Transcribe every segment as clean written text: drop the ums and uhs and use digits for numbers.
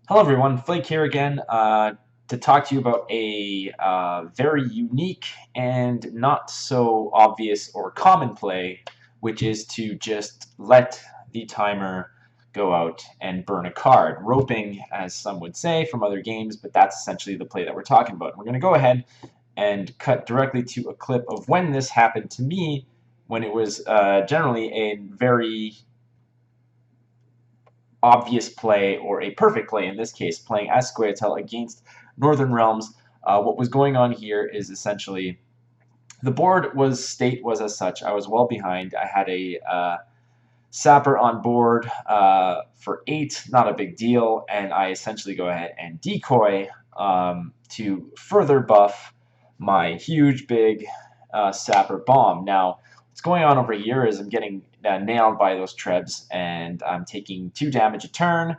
Hello everyone, Flake here again to talk to you about a very unique and not so obvious or common play, which is to just let the timer go out and burn a card. Roping, as some would say from other games, but that's essentially the play that we're talking about. We're going to go ahead and cut directly to a clip of when this happened to me, when it was generally a very obvious play or a perfect play, in this case, playing as Squaretel against Northern Realms. What was going on here is essentially the board state was as such. I was well behind. I had a sapper on board for 8, not a big deal, and I essentially go ahead and decoy to further buff my huge big sapper bomb. Now, what's going on over here is I'm getting nailed by those trebs, and I'm taking 2 damage a turn,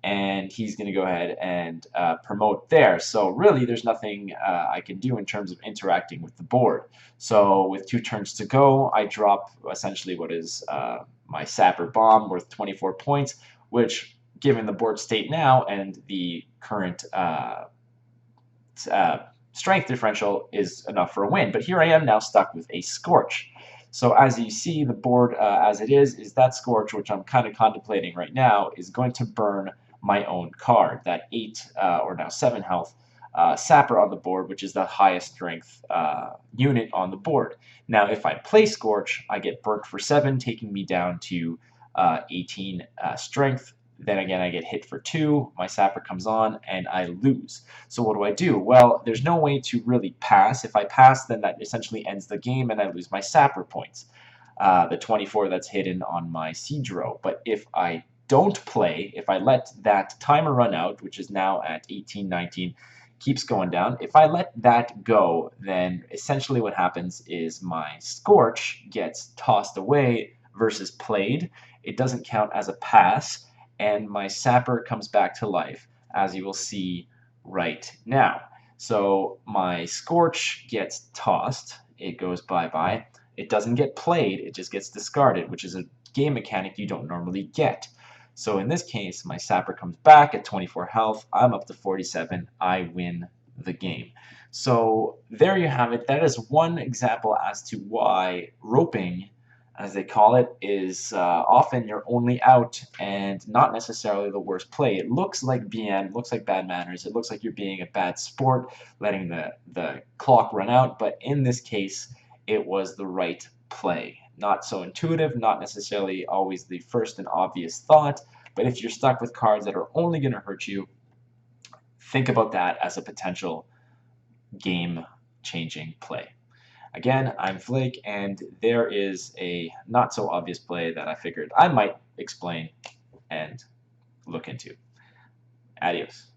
and he's going to go ahead and promote there. So really, there's nothing I can do in terms of interacting with the board. So with 2 turns to go, I drop essentially what is my Sapper Bomb worth 24 points, which, given the board state now and the current strength differential, is enough for a win. But here I am now stuck with a Scorch. So as you see, the board as it is that Scorch, which I'm kind of contemplating right now, is going to burn my own card, that 8 or now 7 health Sapper on the board, which is the highest strength unit on the board. Now, if I play Scorch, I get burnt for 7, taking me down to 18 strength. Then again, I get hit for 2, my Sapper comes on, and I lose. So what do? Well, there's no way to really pass. If I pass, then that essentially ends the game, and I lose my Sapper points, the 24 that's hidden on my Siege row. But if I don't play, if I let that timer run out, which is now at 18, 19, keeps going down. If I let that go, then essentially what happens is my Scorch gets tossed away versus played. It doesn't count as a pass, and my Sapper comes back to life, as you will see right now. So my Scorch gets tossed. It goes bye-bye. It doesn't get played. It just gets discarded, which is a game mechanic you don't normally get. So in this case, my Sapper comes back at 24 health. I'm up to 47. I win the game. So there you have it. That is one example as to why roping, as they call it, is often your only out and not necessarily the worst play. It looks like BM, looks like bad manners. It looks like you're being a bad sport, letting the clock run out. But in this case, it was the right play. Not so intuitive, not necessarily always the first and obvious thought, but if you're stuck with cards that are only going to hurt you, think about that as a potential game-changing play. Again, I'm Flake, and there is a not so obvious play that I figured I might explain and look into. Adios.